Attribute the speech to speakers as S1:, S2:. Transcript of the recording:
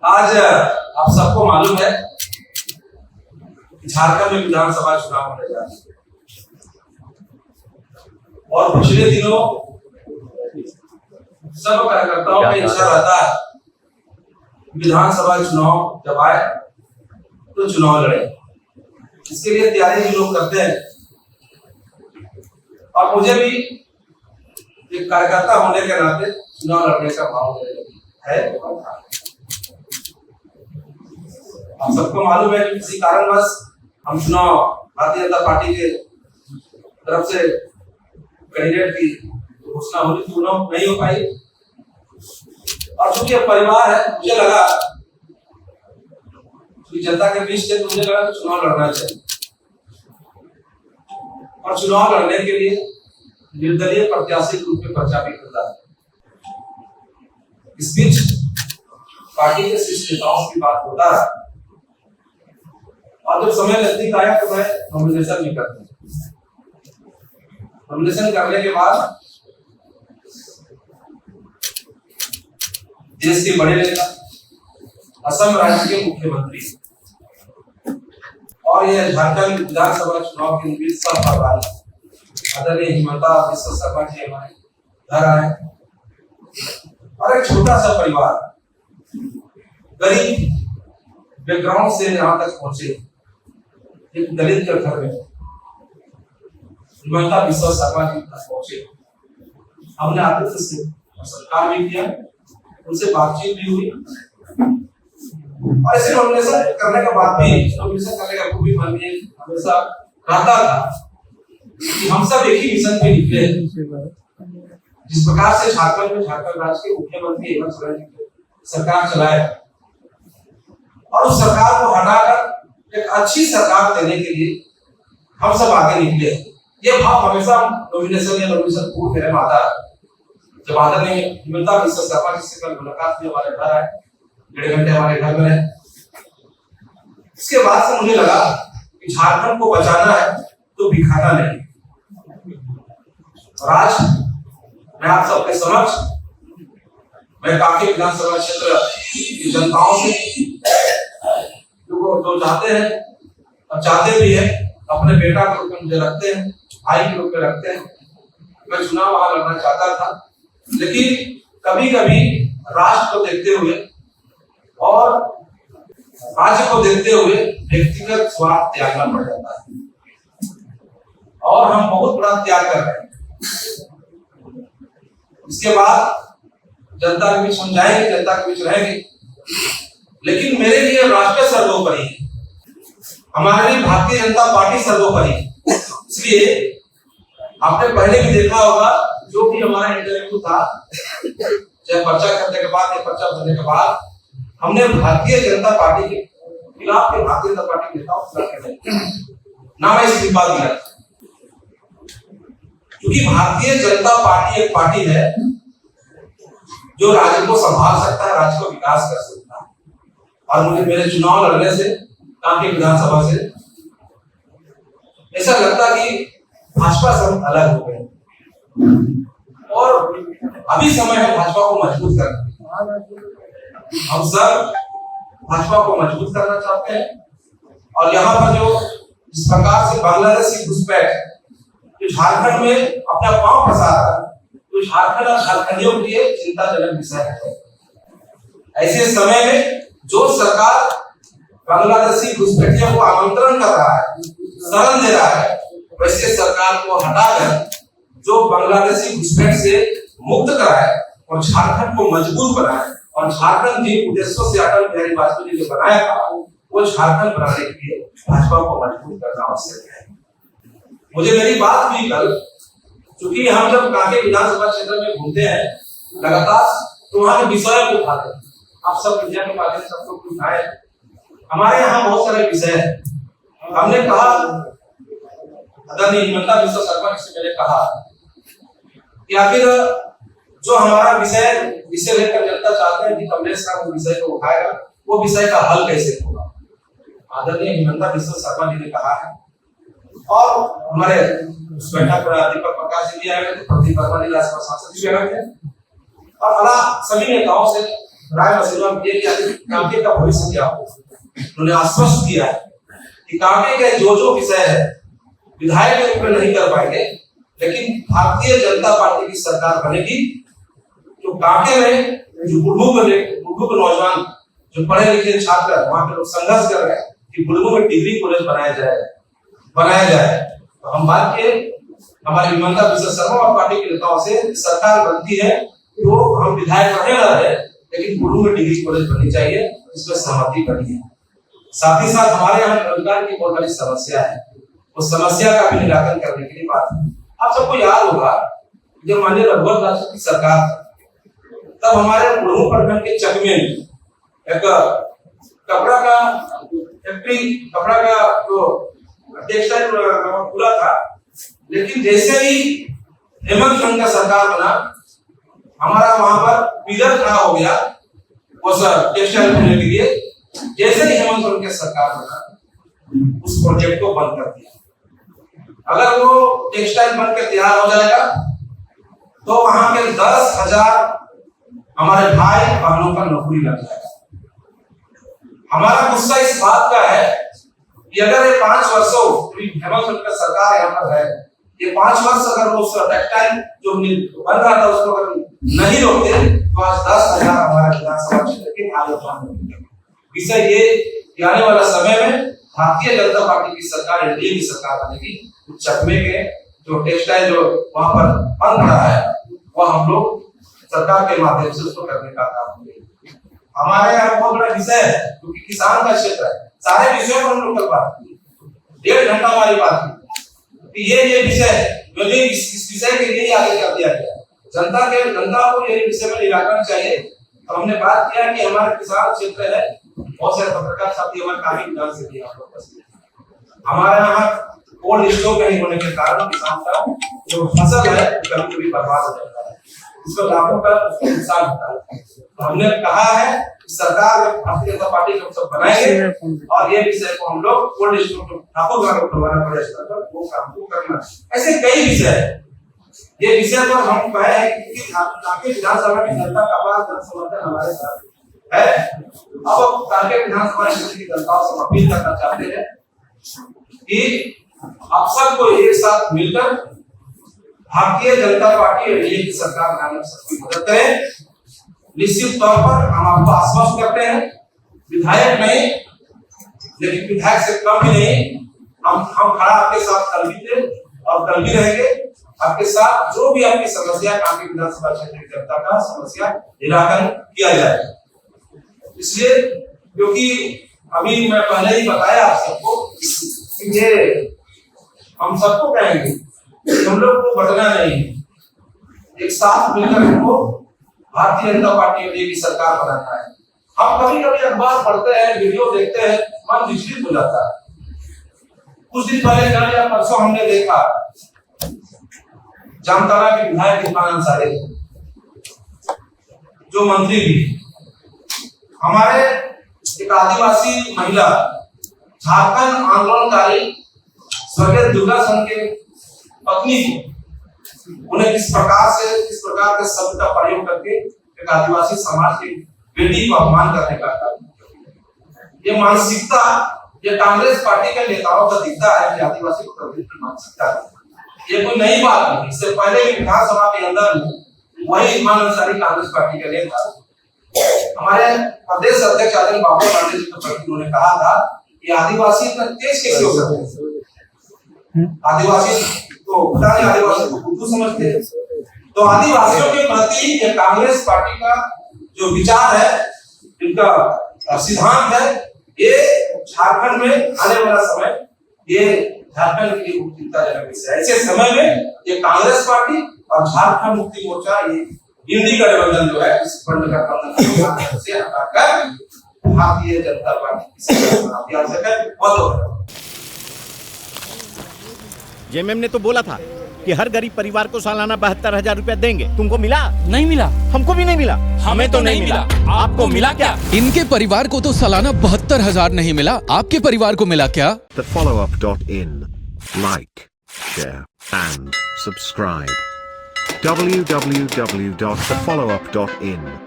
S1: आज आप सबको मालूम है झारखंड में विधानसभा चुनाव होने जा रहे हैं और पिछले दिनों सब कार्यकर्ताओं का इच्छा रहता है विधानसभा चुनाव जब आए तो चुनाव लड़े। इसके लिए तैयारी भी लोग करते हैं और मुझे भी एक कार्यकर्ता होने के नाते चुनाव लड़ने का भाव है। आप सबको मालूम है कि किसी कारणवश हम चुनाव भारतीय जनता पार्टी के तरफ से कैंडिडेट की घोषणा होनी थी, चुनाव नहीं हो पाई और चूंकि परिवार है मुझे लगा कि जनता के बीच से मुझे लगा कि चुनाव लड़ना चाहिए और चुनाव लड़ने के लिए निर्दलीय प्रत्याशी के रूप में पर्चा भी करता है। इस बीच पार्टी के शीर्ष नेताओं की बात होता है और जब समय नजदीक आया तो मैं नॉमिनेशन भी करता हूँ। नॉमिनेशन करने के बाद देश के बड़े नेता, असम राज्य के मुख्यमंत्री और यह झारखंड विधानसभा चुनाव के निमित्त सह प्रभारी आदरणीय हिमंता बिस्वा शर्मा जी हमारे घर आए और एक छोटा सा परिवार गरीब बैकग्राउंड से यहाँ तक पहुंचे, एक दलित के घर में हिमंता बिस्वा शर्मा जी तक पहुंचे। हमने आतिथ्य से सत्कार भी किया, उनसे बातचीत भी हुई और ऐसे नॉमिनेशन करने के बाद भी नॉमिनेशन करने का खूबी मन में हमेशा रहता था कि हम सब एक ही मिशन पे निकले। जिस प्रकार से झारखंड में झारखंड राज्य के मुख्यमंत्री हेमंत सोरेन जी सरकार चलाए और उस सरकार को हटाकर एक अच्छी सरकार देने के लिए हम सब आगे निकले। ये भाव हमेशा नॉमिनेशन या नॉमिनेशन पूर्व मेरे में आता है। जब आदरणीय हिमंता बिस्वा शर्मा जी से कल मुलाकात हुई, हमारे घर आए, 1.5 घंटे हमारे घर में रहे। इसके बाद से मुझे लगा कि झारखंड को बचाना है तो दिखाना नहीं। और आज मैं आप सबके समक्ष मैं काफी विधानसभा क्षेत्र की जनताओं से जो चाहते हैं और चाहते भी हैं, अपने बेटा के रूप में मुझे रखते हैं, भाई के रूप में रखते हैं। मैं चुनाव वहां लड़ना चाहता था, लेकिन कभी कभी राष्ट्र को देखते हुए और राज्य को देखते हुए व्यक्तिगत स्वार्थ त्यागना पड़ जाता है और हम बहुत बड़ा त्याग कर रहे हैं। इसके बाद जनता के बीच हम जाएंगे, जनता के बीच रहेंगे, लेकिन मेरे लिए राष्ट्र सर्वोपरि है, हमारे लिए भारतीय जनता पार्टी सर्वोपरि है। इसलिए आपने पहले भी देखा होगा जो भी हमारा इंटरव्यू था, चाहे पर्चा करने के बाद या पर्चा भरने के बाद, हमने भारतीय जनता पार्टी के खिलाफ के भारतीय जनता पार्टी के नेताओं के खिलाफ ना मैं इस्तीफा दिया, क्योंकि भारतीय जनता पार्टी एक पार्टी है जो राज्य को संभाल सकता है, राज्य को विकास कर सकता है। और मुझे मेरे चुनाव लड़ने से, कांके विधानसभा से ऐसा लगता कि भाजपा से हम अलग हो गए और अभी समय है भाजपा को मजबूत करना। हम सब भाजपा को मजबूत करना चाहते हैं और यहाँ पर जो इस प्रकार से बांग्लादेशी घुसपैठ जो झारखंड में अपना पांव फंसा रहा है, तो झारखंड और झारखंडियों के लिए चिंताजनक विषय है। ऐसे समय में जो सरकार बांग्लादेशी घुसपैठियों को आमंत्रण कर रहा है, शरण दे रहा है, वैसे सरकार को हटाकर जो बांग्लादेशी घुसपैठ से मुक्त कराए और झारखंड को मजबूत बनाए और झारखंड जिन उद्देश्यों से अटल बिहारी वाजपेयी जी ने बनाया था वो झारखंड बनाने के लिए भाजपा को मजबूत करना आवश्यक है। मुझे मेरी बात हुई कल, चूंकि हम जब कांके विधानसभा क्षेत्र में घूमते हैं लगातार, तो वहां के विषय को उठाते हैं। आप सब मीडिया के माध्यम से सबको उठाए, हमारे यहाँ बहुत सारे विषय हैं। हमने कहा, आदरणीय हिमंता बिस्वा शर्मा जी से मैंने कहा कि आखिर जो हमारा विषय जिसे लेकर जनता चाहते हैं कि कमलेश का वो विषय को उठाएगा, वो विषय का हल कैसे होगा। आदरणीय हिमंता बिस्वा शर्मा जी ने कहा है और हमारे उस बैठक पर दीपक प्रकाश जी भी आए थे, प्रदीप वर्मा जी राज्यसभा सांसद भी आए थे और सभी नेताओं से राय मसीहा ये कांके का भविष्य क्या हो। उन्होंने आश्वस्त किया है कि कांके के जो विषय है विधायक के रूप में नहीं कर पाएंगे, लेकिन भारतीय जनता पार्टी की सरकार बनेगी जो कांके में जो बुढ़ू के नौजवान जो पढ़े लिखे छात्र वहां पे लोग संघर्ष कर रहे हैं कि बुढ़ू में डिग्री कॉलेज बनाया जाए। तो हम बात के हमारे विमलता विश्व शर्मा और पार्टी के नेताओं से सरकार बनती है तो हम विधायक रहे ना रहे, लेकिन बुढ़ू में डिग्री कॉलेज बननी चाहिए, इसमें सहमति बनी है। साथ ही साथ हमारे यहाँ रोजगार की बहुत बड़ी समस्या है, उस समस्या का भी निराकरण करने के लिए बात है। आप सबको याद होगा जब माननीय रघुवर दास की सरकार तब हमारे बुढ़ू प्रखंड के चकमे एक कपड़ा का फैक्ट्री, कपड़ा का जो टेक्सटाइल खुला था, लेकिन जैसे ही हेमंत सोरेन का सरकार बना हमारा वहां पर पिलर खड़ा हो गया उस टेक्सटाइल खोलने के लिए। जैसे ही हेमंत सोरेन की सरकार बना उस प्रोजेक्ट को बंद कर दिया। अगर वो टेक्सटाइल बनकर तैयार हो जाएगा तो वहां के 10,000 हमारे भाई बहनों का नौकरी लग जाएगा। हमारा गुस्सा इस बात का है कि अगर ये 5 वर्षों हेमंत सोरेन का सरकार यहाँ पर है, ये 5 वर्ष अगर वो टेक्सटाइल जो बन रहा था उसको अगर नहीं रोकते तो आज 10,000 हमारा विधानसभा क्षेत्र के आयोजन। विषय ये कि आने वाला समय में भारतीय जनता पार्टी की सरकार, एनडीए की सरकार बनेगी, चकमे के जो टेक्सटाइल जो वहां पर बन रहा है वह हम लोग सरकार के माध्यम से उसको करने का काम करेंगे। हमारे यहाँ बहुत बड़ा विषय है क्योंकि किसान का क्षेत्र है, सारे विषयों पर हम लोग कल बात की, 1.5 घंटा हमारी बात की ये विषय है जो इस विषय के लिए आगे कर दिया गया। जनता को ये विषय में निराकरण चाहिए। तो हमने बात किया कि हमारे किसान क्षेत्र है, बहुत सारे पत्रकार साथी हमारे काफी ध्यान से दिया हमारे यहाँ कोल्ड स्टोर नहीं होने के कारण किसान का जो फसल है कभी कभी बर्बाद हो जाता है, इसको लाखों का नुकसान होता है। तो हमने कहा है कि सरकार भारतीय जनता पार्टी को सब बनाएंगे और ये विषय को हम लोग कोल्ड स्टोर को लाखों का करवाना पड़ेगा, वो काम को करना। ऐसे कई विषय है, ये विषय पर हम कहे हैं कि कांके विधानसभा की जनता का बड़ा जन समर्थन हमारे साथ है। अब कांके विधानसभा क्षेत्र की जनता से अपील करना चाहते हैं कि आप सबको एक साथ मिलकर भारतीय जनता पार्टी एनडीए की सरकार बनाने में सबकी मदद करें। निश्चित तौर पर हम आपको आश्वस्त करते हैं, विधायक नहीं लेकिन विधायक से कम भी नहीं, हम खड़ा आपके साथ कल भी थे और कल भी रहेंगे आपके साथ। जो भी आपकी समस्या कांके विधानसभा क्षेत्र की जनता का समस्या निराकरण किया जाएगा। इसलिए क्योंकि अभी मैं पहले ही बताया आप सबको कि ये हम सबको कहेंगे कि हम लोग को बदलना नहीं है, एक साथ मिलकर हमको भारतीय जनता पार्टी एनडीए की सरकार बनाना है। हम कभी कभी अखबार पढ़ते हैं, वीडियो देखते हैं, मन विचलित हो जाता है। कुछ दिन पहले कल या परसों हमने देखा जामताड़ा के विधायक इरफान अंसारी जो मंत्री भी, हमारे एक आदिवासी महिला झारखंड आंदोलनकारी स्वर्गीय दुर्गा सिंह के पत्नी को उन्हें किस प्रकार के शब्द का प्रयोग करके एक आदिवासी समाज की बेटी को अपमान करने का काम। ये मानसिकता ये कांग्रेस पार्टी के नेताओं का दिखता है कि आदिवासी को प्रवृत्ति की मानसिकता है। ये कोई नई बात नहीं, इससे पहले भी विधानसभा के अंदर वही इरफान अंसारी कांग्रेस पार्टी के नेता हमारे प्रदेश अध्यक्ष आदरणीय बाबा पांडे जी के प्रति उन्होंने कहा था कि आदिवासी इतना तेज कैसे हो सकते हैं, आदिवासी तो पता नहीं आदिवासी को बुद्धू समझते हैं। तो आदिवासियों के प्रति ये कांग्रेस पार्टी का जो विचार है, इनका सिद्धांत है, ये झारखंड में आने वाला समय ये झारखंड के लिए चिंताजनक विषय है। ऐसे समय में ये कांग्रेस पार्टी और झारखंड मुक्ति मोर्चा ये इंडी का निबंधन जो है इस फंड का प्रबंधन से हटाकर भारतीय जनता पार्टी की सरकार बनाने आवश्यक है। बहुत
S2: जेएमएम ने तो बोला था कि हर गरीब परिवार को सालाना 72,000 रुपया देंगे। तुमको मिला?
S3: नहीं मिला।
S2: हमको भी नहीं मिला।
S3: हमें तो नहीं मिला। आपको मिला क्या?
S4: इनके परिवार को तो सालाना 72,000 नहीं मिला, आपके परिवार को मिला क्या?
S5: TheFollowUp.in. Like, share and subscribe. www.thefollowup.in